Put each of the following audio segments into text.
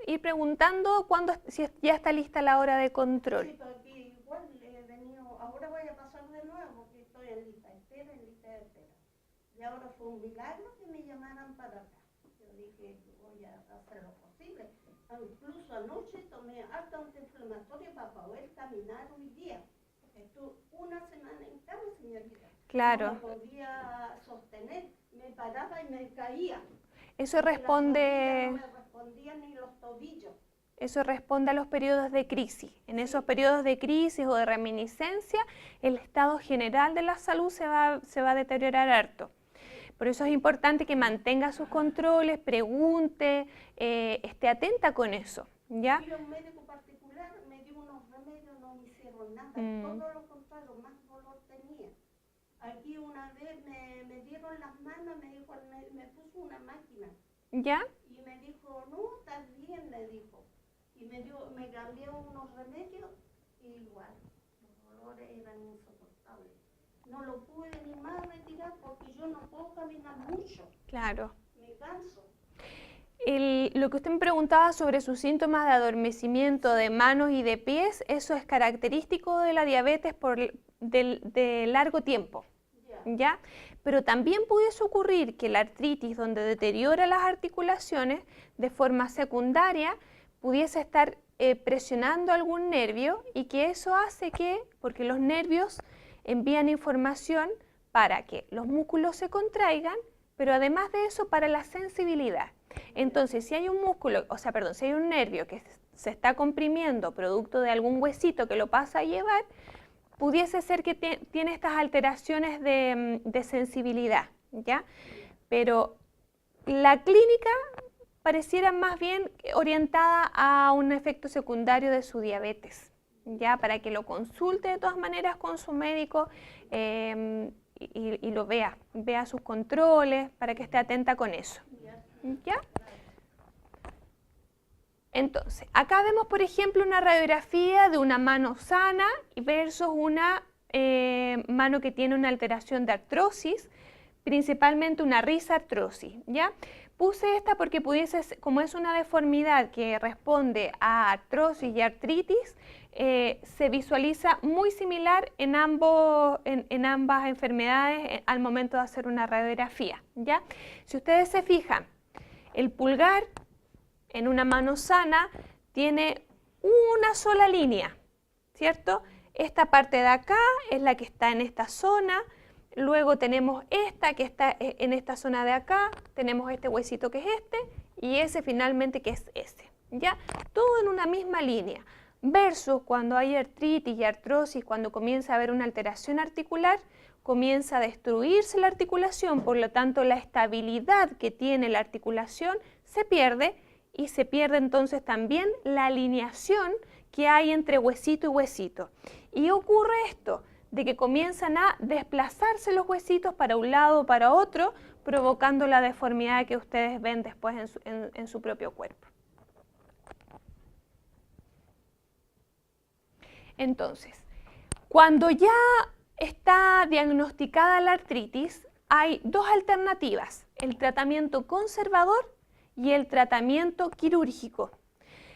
ir preguntando si ya está lista la hora de control. Sí, porque igual he venido, ahora voy a pasar de nuevo porque estoy en lista de espera, en lista de espera. Y ahora fue un milagro que me llamaran para acá. Yo dije, voy a hacer lo posible. Incluso anoche tomé alta antiinflamatoria para poder caminar hoy día. Estuve una semana en cama, señorita. Claro. No podía sostener, me paraba y me caía. Eso responde... No me respondían ni los tobillos. Eso responde a los periodos de crisis. En esos periodos de crisis o de reminiscencia, el estado general de la salud se va a deteriorar harto. Por eso es importante que mantenga sus controles, pregunte, esté atenta con eso, ¿ya? Fui a un médico particular, me dio unos remedios, no me hicieron nada. Todo lo contrario, más dolor tenía. Aquí una vez me dieron las manos, me dijo, me puso una máquina. ¿Ya? Y me dijo, no, estás bien, me dijo. Y me cambió unos remedios y igual, los dolores eran insoportables. No lo pude ni más retirar porque yo no puedo caminar mucho. Claro. Me canso. Lo que usted me preguntaba sobre sus síntomas de adormecimiento de manos y de pies, eso es característico de la diabetes de largo tiempo, ¿ya? Pero también pudiese ocurrir que la artritis, donde deteriora las articulaciones, de forma secundaria, pudiese estar presionando algún nervio y que eso hace porque los nervios envían información para que los músculos se contraigan, pero además de eso para la sensibilidad. Entonces, si hay un músculo, si hay un nervio que se está comprimiendo producto de algún huesito que lo pasa a llevar, pudiese ser que tiene estas alteraciones de sensibilidad, ¿ya? Pero la clínica pareciera más bien orientada a un efecto secundario de su diabetes, ¿ya? Para que lo consulte de todas maneras con su médico y lo vea sus controles, para que esté atenta con eso, ¿ya? Entonces, acá vemos, por ejemplo, una radiografía de una mano sana versus una mano que tiene una alteración de artrosis, principalmente una risartrosis, ¿ya? Puse esta porque como es una deformidad que responde a artrosis y artritis, se visualiza muy similar en ambas enfermedades al momento de hacer una radiografía, ¿ya? Si ustedes se fijan, el pulgar en una mano sana tiene una sola línea, ¿cierto? Esta parte de acá es la que está en esta zona, luego tenemos esta que está en esta zona de acá, tenemos este huesito que es este y ese finalmente que es ese, ¿ya? Todo en una misma línea, versus cuando hay artritis y artrosis, cuando comienza a haber una alteración articular, comienza a destruirse la articulación, por lo tanto la estabilidad que tiene la articulación se pierde y se pierde entonces también la alineación que hay entre huesito y huesito. Y ocurre esto, de que comienzan a desplazarse los huesitos para un lado o para otro, provocando la deformidad que ustedes ven después en su propio cuerpo. Entonces, cuando ya está diagnosticada la artritis, hay dos alternativas, el tratamiento conservador y el tratamiento quirúrgico.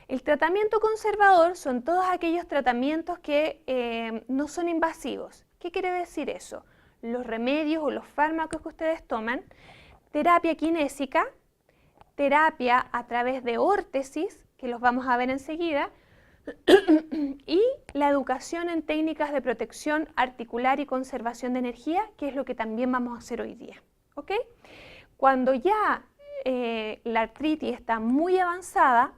El tratamiento conservador son todos aquellos tratamientos que no son invasivos. ¿Qué quiere decir eso? Los remedios o los fármacos que ustedes toman, terapia kinésica, terapia a través de órtesis, que los vamos a ver enseguida, y la educación en técnicas de protección articular y conservación de energía, que es lo que también vamos a hacer hoy día. ¿Ok? Cuando ya la artritis está muy avanzada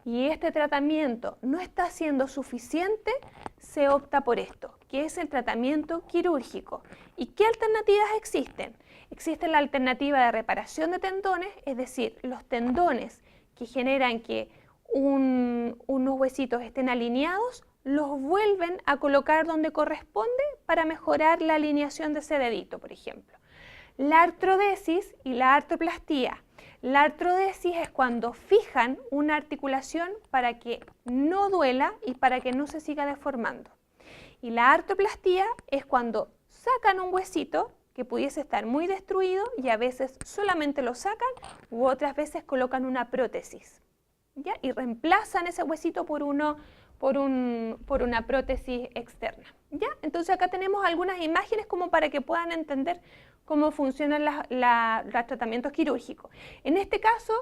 y este tratamiento no está siendo suficiente, se opta por esto, que es el tratamiento quirúrgico. ¿Y qué alternativas existen? Existe la alternativa de reparación de tendones, es decir, los tendones que generan que unos huesitos estén alineados, los vuelven a colocar donde corresponde para mejorar la alineación de ese dedito, por ejemplo. La artrodesis y la artroplastía. La artrodesis es cuando fijan una articulación para que no duela y para que no se siga deformando. Y la artroplastía es cuando sacan un huesito que pudiese estar muy destruido y a veces solamente lo sacan u otras veces colocan una prótesis. ¿ya? Y reemplazan ese huesito por una prótesis externa, ¿ya? Entonces acá tenemos algunas imágenes como para que puedan entender cómo funcionan los tratamientos quirúrgicos. En este caso,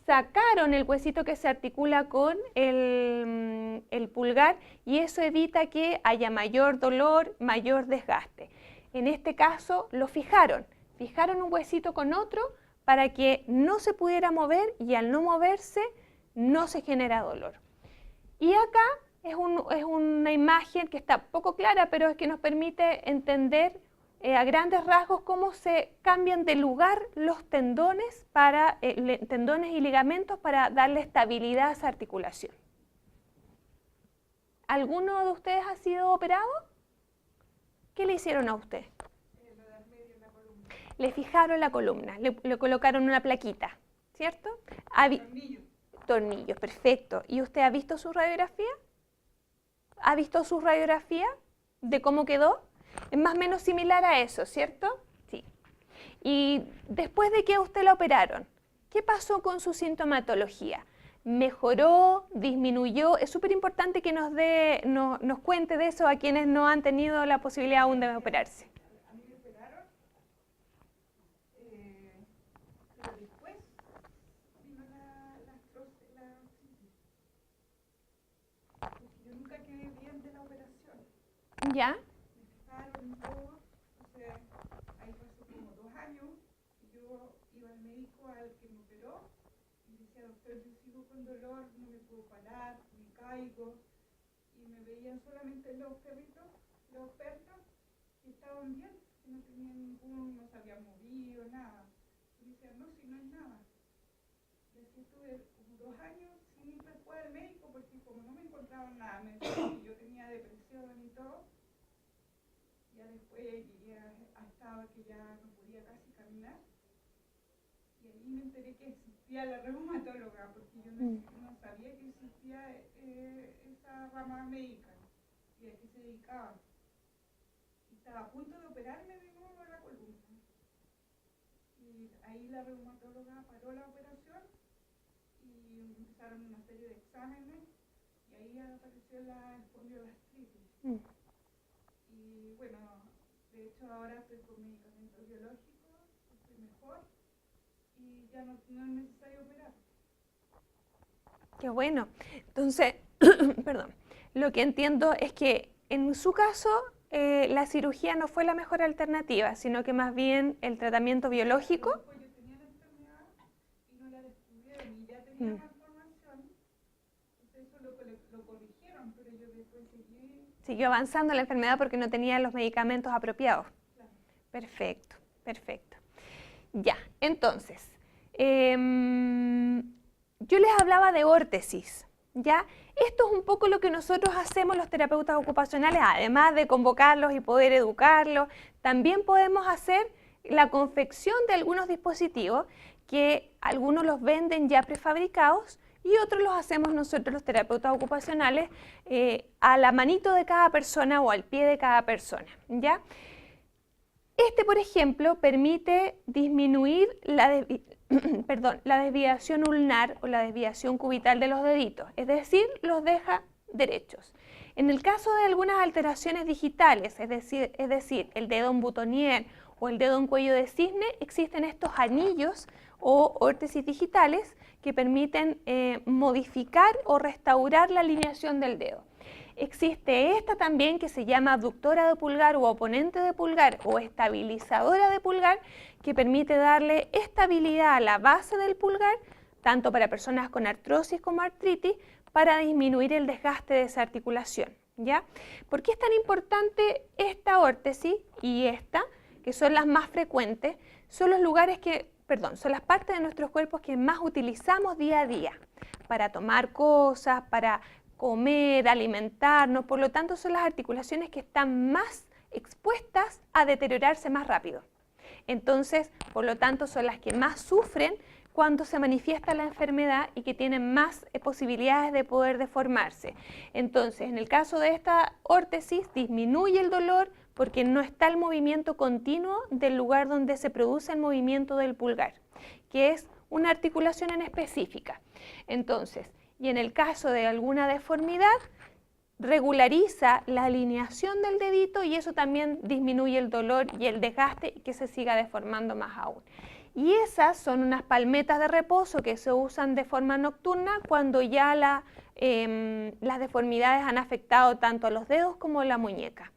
sacaron el huesito que se articula con el pulgar y eso evita que haya mayor dolor, mayor desgaste. En este caso lo fijaron un huesito con otro para que no se pudiera mover y al no moverse no se genera dolor. Y acá es una imagen que está poco clara, pero es que nos permite entender a grandes rasgos cómo se cambian de lugar los tendones, tendones y ligamentos para darle estabilidad a esa articulación. ¿Alguno de ustedes ha sido operado? ¿Qué le hicieron a usted? Le fijaron la columna, le colocaron una plaquita, ¿cierto? Tornillos, perfecto. ¿Y usted ha visto su radiografía? ¿Ha visto su radiografía de cómo quedó? Es más o menos similar a eso, ¿cierto? Sí. Y después de que a usted la operaron, ¿qué pasó con su sintomatología? ¿Mejoró? ¿Disminuyó? Es súper importante que nos cuente de eso a quienes no han tenido la posibilidad aún de operarse. A mí me operaron, pero después vino la artritis. Porque yo nunca quedé bien de la operación. ¿Ya? Todo, o sea, ahí pasó como 2 años y yo iba al médico al que me operó y decía, doctor, yo sigo con dolor, no me puedo parar, me caigo, y me veían solamente los perritos, los perros, que estaban bien, que no tenían ninguno, no se habían movido, nada. Y decía, no, si no es nada. Y así estuve como 2 años sin ir después al médico porque como no me encontraban nada, me decían que yo tenía depresión y todo. Ya después llegué hasta que ya no podía casi caminar y ahí me enteré que existía la reumatóloga porque yo no sabía que existía esa rama médica y a qué se dedicaba. Y estaba a punto de operarme de nuevo la columna y ahí la reumatóloga paró la operación y empezaron una serie de exámenes y ahí apareció la espondiogastritis. Y bueno, de hecho ahora estoy con medicamentos biológicos, estoy mejor y ya no es necesario operar. Qué bueno. Entonces, perdón, lo que entiendo es que en su caso la cirugía no fue la mejor alternativa, sino que más bien el tratamiento biológico. Pues yo tenía la enfermedad y no la descubrieron y ya tenía malformación, entonces eso lo corrigieron, pero yo después siguió avanzando la enfermedad porque no tenía los medicamentos apropiados. Claro. Perfecto, perfecto. Ya, entonces, yo les hablaba de órtesis, ¿ya? Esto es un poco lo que nosotros hacemos los terapeutas ocupacionales, además de convocarlos y poder educarlos, también podemos hacer la confección de algunos dispositivos que algunos los venden ya prefabricados y otros los hacemos nosotros los terapeutas ocupacionales a la manito de cada persona o al pie de cada persona, ¿ya? Este, por ejemplo, permite disminuir la desviación ulnar o la desviación cubital de los deditos, es decir, los deja derechos. En el caso de algunas alteraciones digitales, es decir, el dedo en boutonniere o el dedo en cuello de cisne, existen estos anillos o órtesis digitales que permiten modificar o restaurar la alineación del dedo. Existe esta también que se llama abductora de pulgar o oponente de pulgar o estabilizadora de pulgar que permite darle estabilidad a la base del pulgar, tanto para personas con artrosis como artritis, para disminuir el desgaste de esa articulación, ¿ya? ¿Por qué es tan importante esta órtesis y esta, que son las más frecuentes? Son los lugares son las partes de nuestros cuerpos que más utilizamos día a día para tomar cosas, para comer, alimentarnos, por lo tanto son las articulaciones que están más expuestas a deteriorarse más rápido. Entonces, por lo tanto, son las que más sufren cuando se manifiesta la enfermedad y que tienen más posibilidades de poder deformarse. Entonces, en el caso de esta órtesis, disminuye el dolor porque no está el movimiento continuo del lugar donde se produce el movimiento del pulgar, que es una articulación en específica. Entonces, y en el caso de alguna deformidad, regulariza la alineación del dedito y eso también disminuye el dolor y el desgaste y que se siga deformando más aún. Y esas son unas palmetas de reposo que se usan de forma nocturna cuando ya las deformidades han afectado tanto a los dedos como a la muñeca.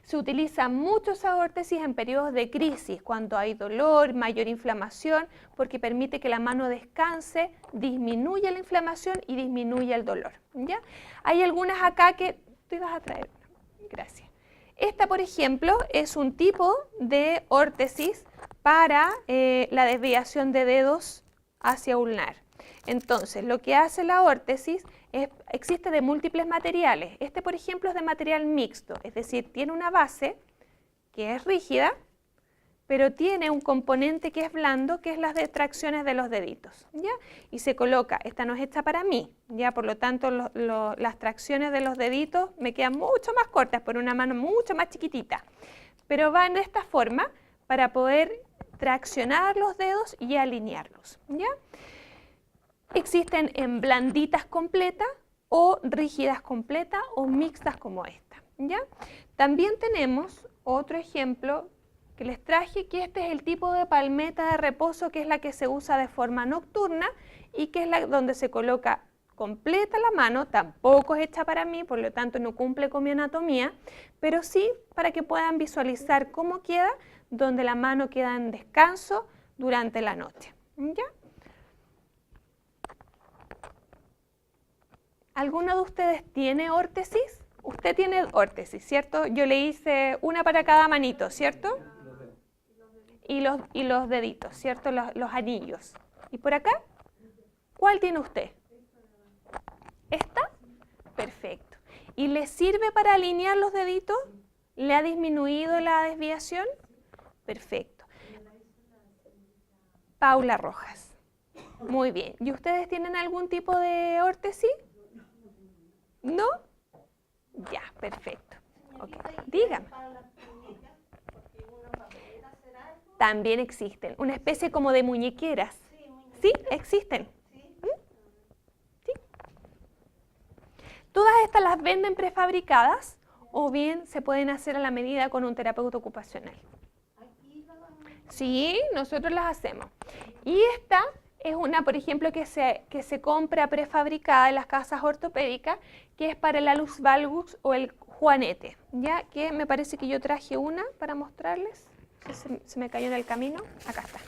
Se utiliza mucho esa órtesis en periodos de crisis, cuando hay dolor, mayor inflamación, porque permite que la mano descanse, disminuye la inflamación y disminuye el dolor, ¿ya? Hay algunas acá que tú ibas a traer. Gracias. Esta, por ejemplo, es un tipo de órtesis para la desviación de dedos hacia ulnar. Entonces, lo que hace la órtesis existe de múltiples materiales. Este, por ejemplo, es de material mixto, es decir, tiene una base que es rígida, pero tiene un componente que es blando, que es las tracciones de los deditos, ¿ya? Y se coloca, esta no es hecha para mí, ¿ya? Por lo tanto, las tracciones de los deditos me quedan mucho más cortas por una mano mucho más chiquitita, pero va en esta forma para poder traccionar los dedos y alinearlos, ¿ya? Existen en blanditas completas o rígidas completas o mixtas como esta, ¿ya? También tenemos otro ejemplo que les traje, que este es el tipo de palmeta de reposo, que es la que se usa de forma nocturna y que es la donde se coloca completa la mano, tampoco es hecha para mí, por lo tanto no cumple con mi anatomía, pero sí para que puedan visualizar cómo queda, donde la mano queda en descanso durante la noche, ¿ya? ¿Alguno de ustedes tiene órtesis? Usted tiene órtesis, ¿cierto? Yo le hice una para cada manito, ¿cierto? Y los deditos, ¿cierto? Los anillos. ¿Y por acá? ¿Cuál tiene usted? ¿Esta? Perfecto. ¿Y le sirve para alinear los deditos? ¿Le ha disminuido la desviación? Perfecto. Paula Rojas. Muy bien. ¿Y ustedes tienen algún tipo de órtesis? ¿No? Ya, perfecto. Okay. Dígame. También existen, una especie como de muñequeras. ¿Sí? ¿Existen? ¿Sí? Todas estas las venden prefabricadas o bien se pueden hacer a la medida con un terapeuta ocupacional. Sí, nosotros las hacemos. Y esta es una, por ejemplo, que se compra prefabricada en las casas ortopédicas, que es para el alus valgus o el juanete, ya que me parece que yo traje una para mostrarles. Se me cayó en el camino, acá está.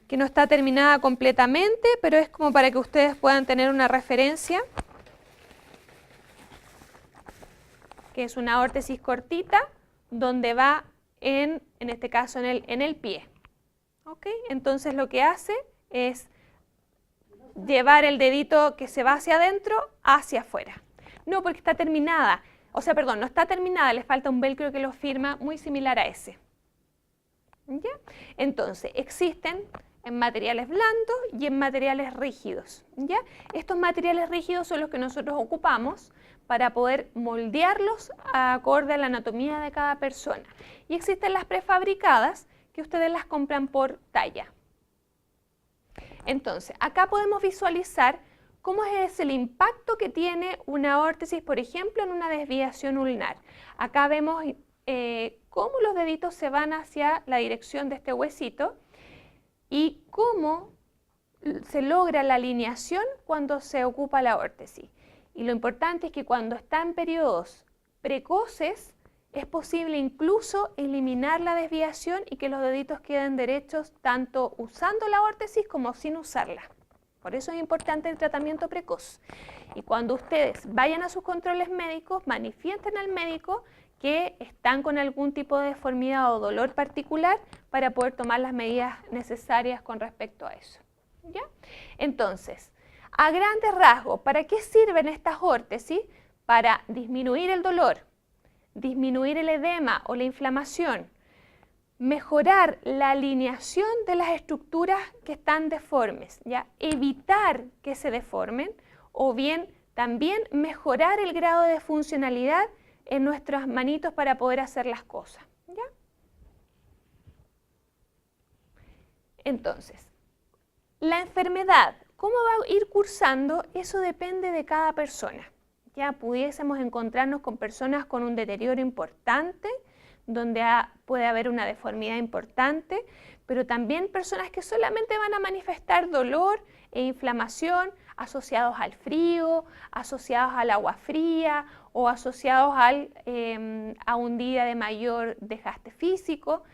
Que no está terminada completamente, pero es como para que ustedes puedan tener una referencia. Que es una órtesis cortita, donde va en este caso en el pie. ¿Ok? Entonces lo que hace es llevar el dedito que se va hacia adentro hacia afuera. No, porque está terminada. O sea, perdón, no está terminada, le falta un velcro que lo firma muy similar a ese. ¿Ya? Entonces, existen en materiales blandos y en materiales rígidos, ¿ya? Estos materiales rígidos son los que nosotros ocupamos para poder moldearlos acorde a la anatomía de cada persona. Y existen las prefabricadas que ustedes las compran por talla. Entonces, acá podemos visualizar cómo es el impacto que tiene una órtesis, por ejemplo, en una desviación ulnar. Acá vemos cómo los deditos se van hacia la dirección de este huesito y cómo se logra la alineación cuando se ocupa la órtesis. Y lo importante es que cuando está en periodos precoces, es posible incluso eliminar la desviación y que los deditos queden derechos tanto usando la órtesis como sin usarla. Por eso es importante el tratamiento precoz. Y cuando ustedes vayan a sus controles médicos, manifiesten al médico que están con algún tipo de deformidad o dolor particular para poder tomar las medidas necesarias con respecto a eso. ¿Ya? Entonces, a grandes rasgos, ¿para qué sirven estas órtesis? Para disminuir el dolor, disminuir el edema o la inflamación, mejorar la alineación de las estructuras que están deformes, ¿ya? Evitar que se deformen o bien también mejorar el grado de funcionalidad en nuestras manitos para poder hacer las cosas, ¿ya? Entonces, La enfermedad, ¿cómo va a ir cursando? Eso depende de cada persona. Ya pudiésemos encontrarnos con personas con un deterioro importante, donde puede haber una deformidad importante, pero también personas que solamente van a manifestar dolor e inflamación asociados al frío, asociados al agua fría o asociados a un día de mayor desgaste físico.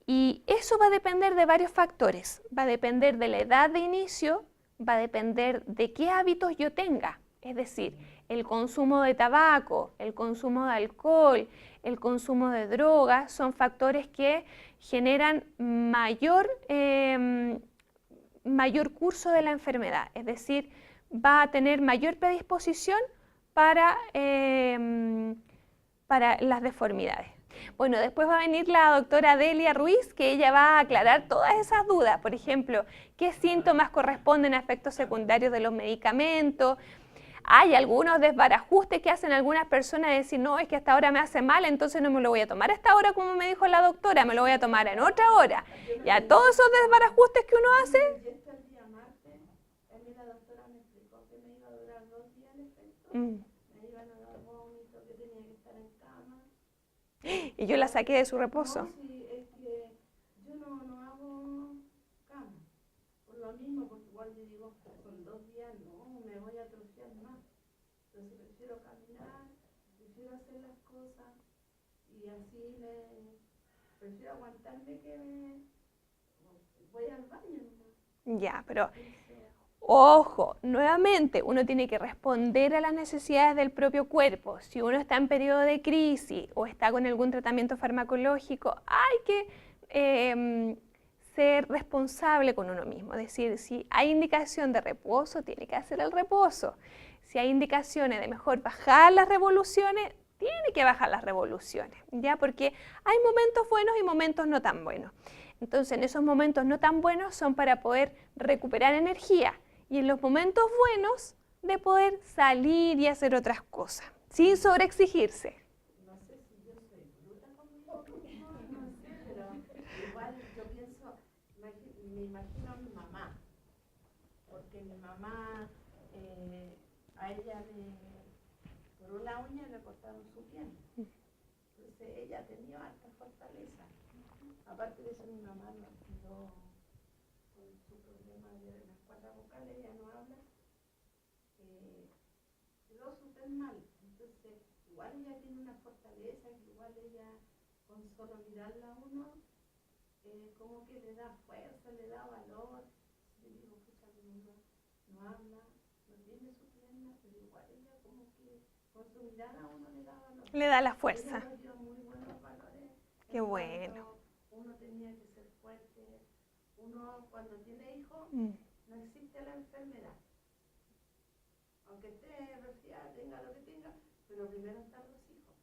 Y eso va a depender de varios factores. Va a depender de la edad de inicio, va a depender de qué hábitos yo tenga. Es decir, el consumo de tabaco, el consumo de alcohol, el consumo de drogas son factores que generan mayor curso de la enfermedad. Es decir, va a tener mayor predisposición para las deformidades. Bueno, después va a venir la doctora Delia Ruiz, que ella va a aclarar todas esas dudas. Por ejemplo, ¿qué síntomas corresponden a efectos secundarios de los medicamentos? Hay algunos desbarajustes que hacen algunas personas de decir, no, es que hasta ahora me hace mal, entonces no me lo voy a tomar a esta hora como me dijo la doctora, me lo voy a tomar en otra hora. Ya todos esos desbarajustes que uno hace. El día martes, a mí la doctora me explicó que me iba a durar 2 días el efecto. Me iban a dar vómito, que tenía que estar en cama. Y yo la saqué de su reposo. No, sí, es que yo no hago cama. Por lo mismo, porque igual yo digo, con 2 días no, me voy a atrofiar más. Entonces prefiero caminar, prefiero hacer las cosas y así prefiero aguantarme que voy al baño nomás. Ya, pero ojo, nuevamente uno tiene que responder a las necesidades del propio cuerpo. Si uno está en periodo de crisis o está con algún tratamiento farmacológico, hay que ser responsable con uno mismo. Es decir, si hay indicación de reposo, tiene que hacer el reposo. Si hay indicaciones de mejor bajar las revoluciones, tiene que bajar las revoluciones, ¿ya? Porque hay momentos buenos y momentos no tan buenos. Entonces, en esos momentos no tan buenos son para poder recuperar energía y en los momentos buenos de poder salir y hacer otras cosas, sin sobreexigirse. No sé si yo soy bruta conmigo, no sé, pero igual yo pienso, me imagino a mi mamá, porque mi mamá, a ella por una uña le cortaron su pierna, entonces ella ha tenido alta fortaleza. Aparte de eso, mi mamá nos cuidó con su problema de las 4 vocales, ella no habla, quedó súper mal. Entonces, igual ella tiene una fortaleza, que igual ella, con solo mirarla a uno, como que le da fuerza, le da valor. Yo digo, pucha, no habla, no tiene su pierna, pero igual ella como que con su mirada a uno le da valor. Le da la fuerza. Ella nos dio muy buenos valores. Qué bueno. Uno tenía que ser fuerte. Uno cuando tiene hijos, no existe la enfermedad. Aunque esté resfriada, tenga lo que tenga, pero primero están los hijos.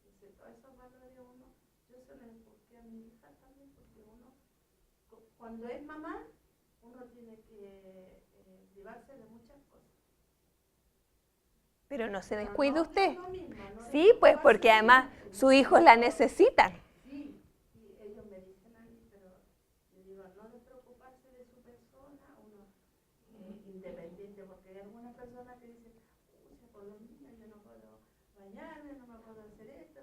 Entonces, todos esos valores uno, yo se los inculqué a mi hija también, porque uno, cuando es mamá, uno tiene que privarse de muchas cosas. Pero no se descuide usted. Mismo, no Sí, pues porque además sus hijos la necesitan. Sí, y ellos me dicen a mí, pero yo digo, no de preocuparse de su persona, uno independiente, porque hay algunas personas que dicen, por los niños yo no puedo bañarme, no me puedo hacer esto,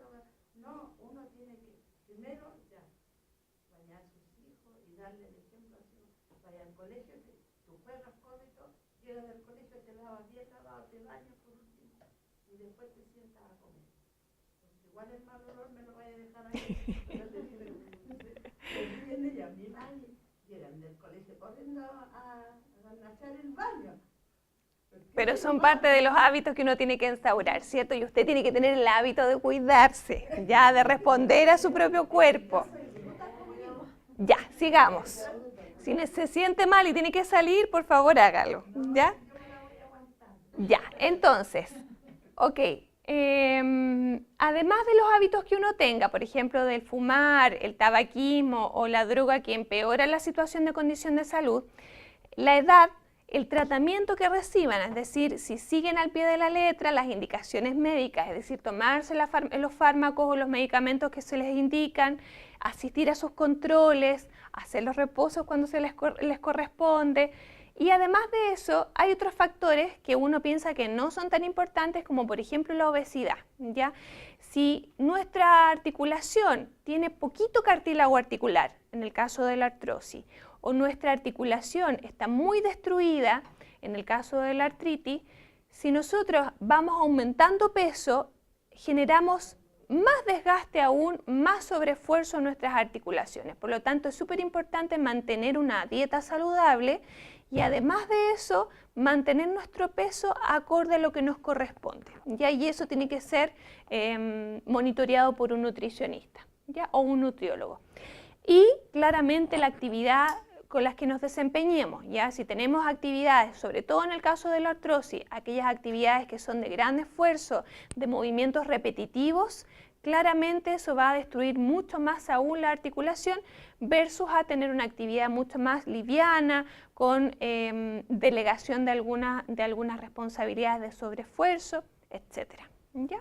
no, uno tiene que primero ya bañar a sus hijos y darle el ejemplo así, vaya al colegio, tú juegas, comes todo, llegas del colegio, te lavas bien lavado, te bañas por último y después te sientas a comer. Porque igual el mal olor me lo vaya a dejar ahí, pero te viene y a mi madre llegan del colegio corriendo a echar el baño. Pero son parte de los hábitos que uno tiene que instaurar, ¿cierto? Y usted tiene que tener el hábito de cuidarse, ya, de responder a su propio cuerpo. Ya, sigamos. Si se siente mal y tiene que salir, por favor hágalo, ¿ya? Ya, entonces, ok. Además de los hábitos que uno tenga, por ejemplo, del fumar, el tabaquismo o la droga que empeora la situación de condición de salud, la edad, el tratamiento que reciban, es decir, si siguen al pie de la letra las indicaciones médicas, es decir, tomarse los fármacos o los medicamentos que se les indican, asistir a sus controles, hacer los reposos cuando les corresponde. Y además de eso, hay otros factores que uno piensa que no son tan importantes, como por ejemplo la obesidad, ¿ya? Si nuestra articulación tiene poquito cartílago articular, en el caso de la artrosis, o nuestra articulación está muy destruida, en el caso de la artritis, si nosotros vamos aumentando peso, generamos más desgaste aún, más sobreesfuerzo en nuestras articulaciones. Por lo tanto, es súper importante mantener una dieta saludable y además de eso, mantener nuestro peso acorde a lo que nos corresponde, ¿ya? Y eso tiene que ser monitoreado por un nutricionista, ¿ya? O un nutriólogo. Y claramente la actividad con las que nos desempeñemos, ¿ya? Si tenemos actividades, sobre todo en el caso de la artrosis, aquellas actividades que son de gran esfuerzo, de movimientos repetitivos, claramente eso va a destruir mucho más aún la articulación versus a tener una actividad mucho más liviana, con delegación de algunas responsabilidades de sobreesfuerzo, etc. ¿Ya?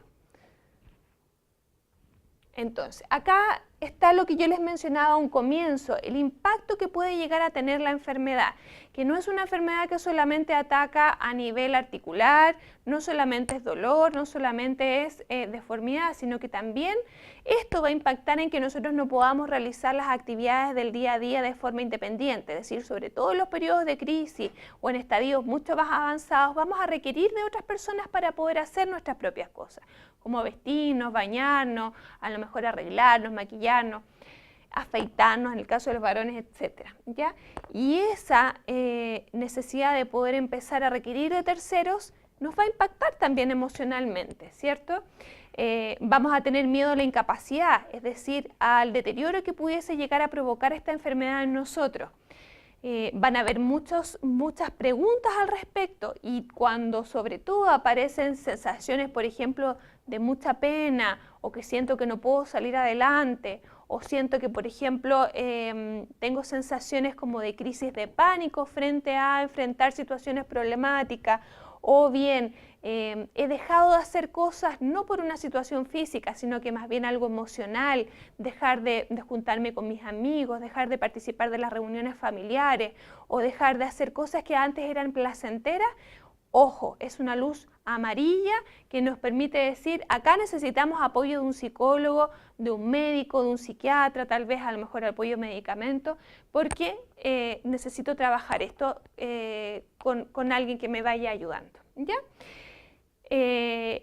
Entonces, acá está lo que yo les mencionaba a un comienzo, el impacto que puede llegar a tener la enfermedad, que no es una enfermedad que solamente ataca a nivel articular, no solamente es dolor, no solamente es deformidad, sino que también esto va a impactar en que nosotros no podamos realizar las actividades del día a día de forma independiente, es decir, sobre todo en los periodos de crisis o en estadios mucho más avanzados, vamos a requerir de otras personas para poder hacer nuestras propias cosas, como vestirnos, bañarnos, a lo mejor arreglarnos, maquillarnos, afeitarnos en el caso de los varones, etc. ¿Ya? Y esa necesidad de poder empezar a requerir de terceros nos va a impactar también emocionalmente, ¿cierto? Vamos a tener miedo a la incapacidad, es decir, al deterioro que pudiese llegar a provocar esta enfermedad en nosotros. Van a haber muchas preguntas al respecto y cuando sobre todo aparecen sensaciones, por ejemplo, de mucha pena o que siento que no puedo salir adelante o siento que, por ejemplo, tengo sensaciones como de crisis de pánico frente a enfrentar situaciones problemáticas o bien he dejado de hacer cosas no por una situación física, sino que más bien algo emocional, dejar de juntarme con mis amigos, dejar de participar de las reuniones familiares o dejar de hacer cosas que antes eran placenteras. Ojo, es una luz amarilla que nos permite decir, acá necesitamos apoyo de un psicólogo, de un médico, de un psiquiatra, tal vez a lo mejor apoyo de medicamentos, porque necesito trabajar esto con alguien que me vaya ayudando, ¿ya?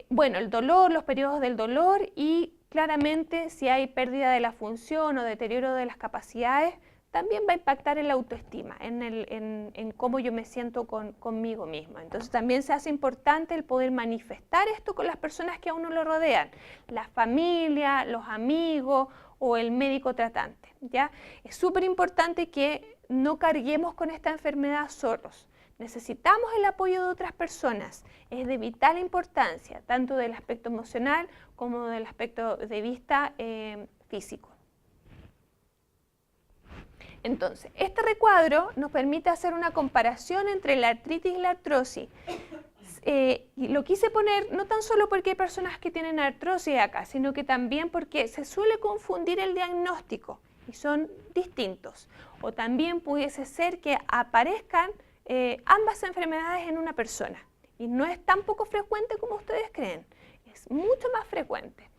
Bueno, el dolor, los periodos del dolor y claramente si hay pérdida de la función o deterioro de las capacidades, también va a impactar en la autoestima, en cómo yo me siento conmigo misma. Entonces también se hace importante el poder manifestar esto con las personas que a uno lo rodean, la familia, los amigos o el médico tratante, ¿ya? Es súper importante que no carguemos con esta enfermedad solos. Necesitamos el apoyo de otras personas, es de vital importancia, tanto del aspecto emocional como del aspecto de vista físico. Entonces, este recuadro nos permite hacer una comparación entre la artritis y la artrosis. Y lo quise poner no tan solo porque hay personas que tienen artrosis acá, sino que también porque se suele confundir el diagnóstico y son distintos. O también pudiese ser que aparezcan ambas enfermedades en una persona. Y no es tan poco frecuente como ustedes creen, es mucho más frecuente.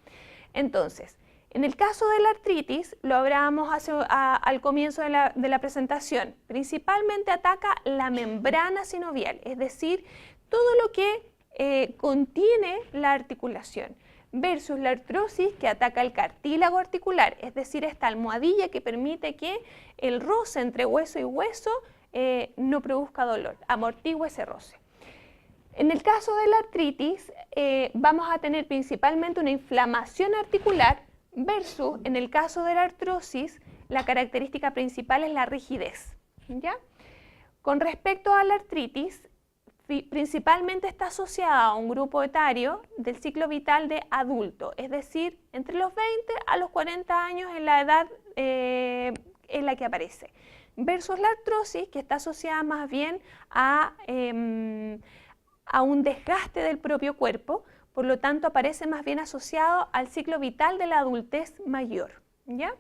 Entonces, en el caso de la artritis, lo hablábamos al comienzo de la presentación, principalmente ataca la membrana sinovial, es decir, todo lo que contiene la articulación, versus la artrosis que ataca el cartílago articular, es decir, esta almohadilla que permite que el roce entre hueso y hueso no produzca dolor, amortigua ese roce. En el caso de la artritis, vamos a tener principalmente una inflamación articular, versus, en el caso de la artrosis, la característica principal es la rigidez, ¿ya? Con respecto a la artritis, principalmente está asociada a un grupo etario del ciclo vital de adulto, es decir, entre los 20 a los 40 años en la edad en la que aparece, versus la artrosis, que está asociada más bien a un desgaste del propio cuerpo. Por lo tanto, aparece más bien asociado al ciclo vital de la adultez mayor, ¿ya?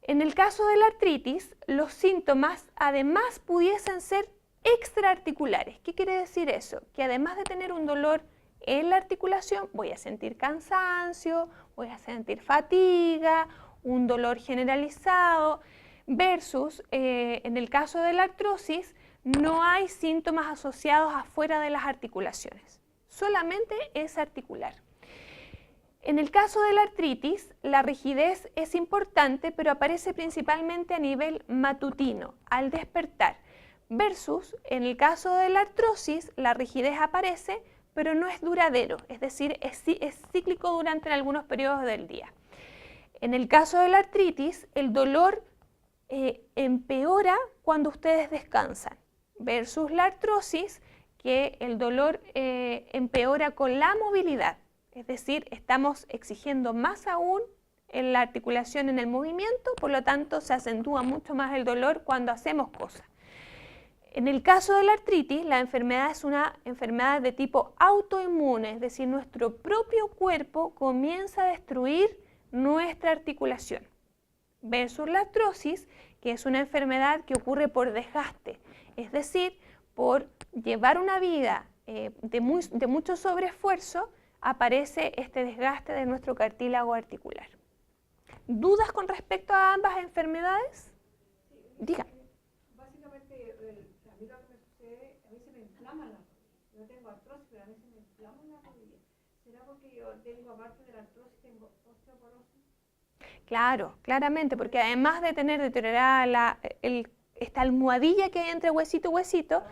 En el caso de la artritis, los síntomas además pudiesen ser extraarticulares. ¿Qué quiere decir eso? Que además de tener un dolor en la articulación, voy a sentir cansancio, voy a sentir fatiga, un dolor generalizado, versus en el caso de la artrosis no hay síntomas asociados afuera de las articulaciones, solamente es articular. En el caso de la artritis, la rigidez es importante, pero aparece principalmente a nivel matutino, al despertar, versus en el caso de la artrosis, la rigidez aparece, pero no es duradero, es decir, es cíclico durante algunos periodos del día. En el caso de la artritis, el dolor empeora cuando ustedes descansan, versus la artrosis, que el dolor empeora con la movilidad. Es decir, estamos exigiendo más aún en la articulación en el movimiento, por lo tanto se acentúa mucho más el dolor cuando hacemos cosas. En el caso de la artritis, la enfermedad es una enfermedad de tipo autoinmune, es decir, nuestro propio cuerpo comienza a destruir nuestra articulación. Versus la artrosis, que es una enfermedad que ocurre por desgaste, es decir, por llevar una vida de mucho sobreesfuerzo, aparece este desgaste de nuestro cartílago articular. ¿Dudas con respecto a ambas enfermedades? Diga. Básicamente, a mí lo que me sucede, a mí se me inflama la rodilla. Yo tengo artrosis, pero a mí se me inflama la rodilla. ¿Será porque yo tengo, aparte de la artrosis, tengo osteoporosis? Claro, claramente, porque además de tener deteriorada esta almohadilla que hay entre huesito y huesito,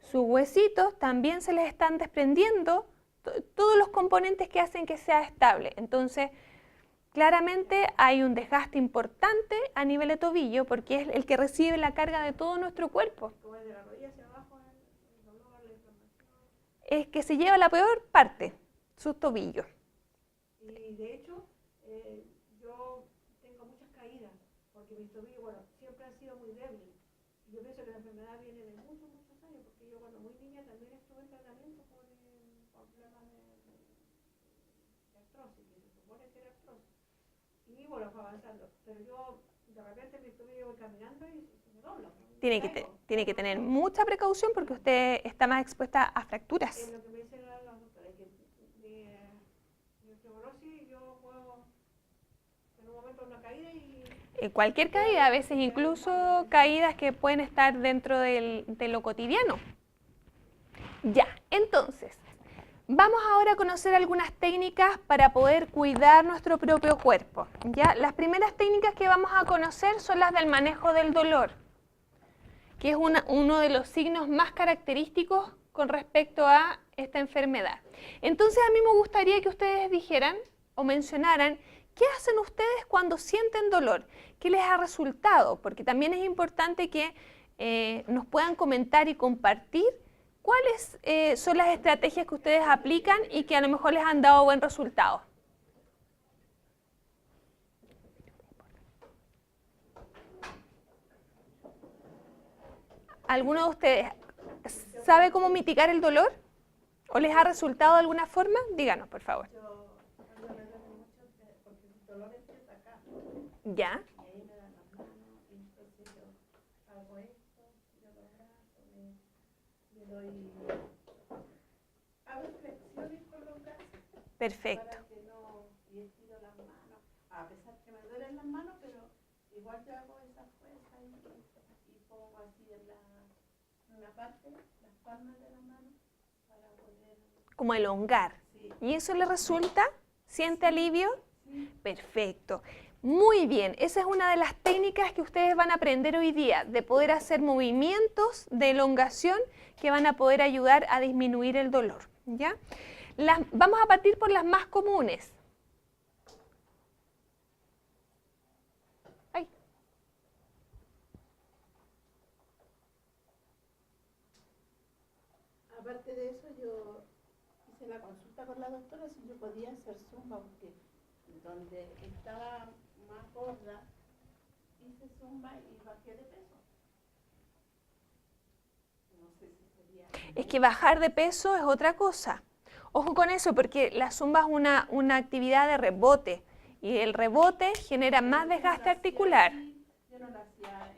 sus huesitos también se les están desprendiendo todos los componentes que hacen que sea estable. Entonces, claramente hay un desgaste importante a nivel de tobillo porque es el que recibe la carga de todo nuestro cuerpo. Como de la rodilla hacia abajo, el dolor, la inflamación. Es que se lleva la peor parte, sus tobillos. Y de hecho, yo tengo muchas caídas, porque mis tobillos, bueno, siempre han sido muy débiles. Y yo pienso que la enfermedad viene de muchos años, porque yo cuando muy niña también estuve en tratamiento por problemas de artrosis, que se supone que era artrosis. Y bueno, fue avanzando. Pero yo, de repente, mis tobillos voy caminando y se me doblan. Tiene que tener mucha precaución porque usted está más expuesta a fracturas. Es lo que me dicen los doctores, que mi osteoporosis yo puedo, en un momento, una caída y... Cualquier caída, a veces incluso caídas que pueden estar dentro de lo cotidiano. Ya, entonces, vamos ahora a conocer algunas técnicas para poder cuidar nuestro propio cuerpo. ¿Ya? Las primeras técnicas que vamos a conocer son las del manejo del dolor, que es uno de los signos más característicos con respecto a esta enfermedad. Entonces a mí me gustaría que ustedes dijeran o mencionaran qué hacen ustedes cuando sienten dolor, qué les ha resultado, porque también es importante que nos puedan comentar y compartir cuáles son las estrategias que ustedes aplican y que a lo mejor les han dado buen resultado. ¿Alguno de ustedes sabe cómo mitigar el dolor? ¿O les ha resultado de alguna forma? Díganos, por favor. Yo, cuando me duele mucho, porque el dolor empieza acá, ¿Ya? y ahí me dan las manos, y entonces yo hago esto, yo los brazos, me doy, hago flexiones con los brazos. Perfecto. Para que no, y estiro las manos, a pesar que me duelen las manos, pero igual yo hago esa fuerza y pongo así en una parte, las palmas de la mano, para poder... Como elongar. Sí. ¿Y eso le resulta? ¿Siente alivio? Sí. Perfecto. Muy bien, esa es una de las técnicas que ustedes van a aprender hoy día, de poder hacer movimientos de elongación que van a poder ayudar a disminuir el dolor. ¿Ya? Vamos a partir por las más comunes. Ay. Aparte de eso, yo hice la consulta con la doctora si yo podía hacer zumba, porque donde estaba más gorda, hice zumba y bajé de peso. No sé si sería... Es que bajar de peso es otra cosa. Ojo con eso, porque la zumba es una actividad de rebote y el rebote genera más desgaste articular. decía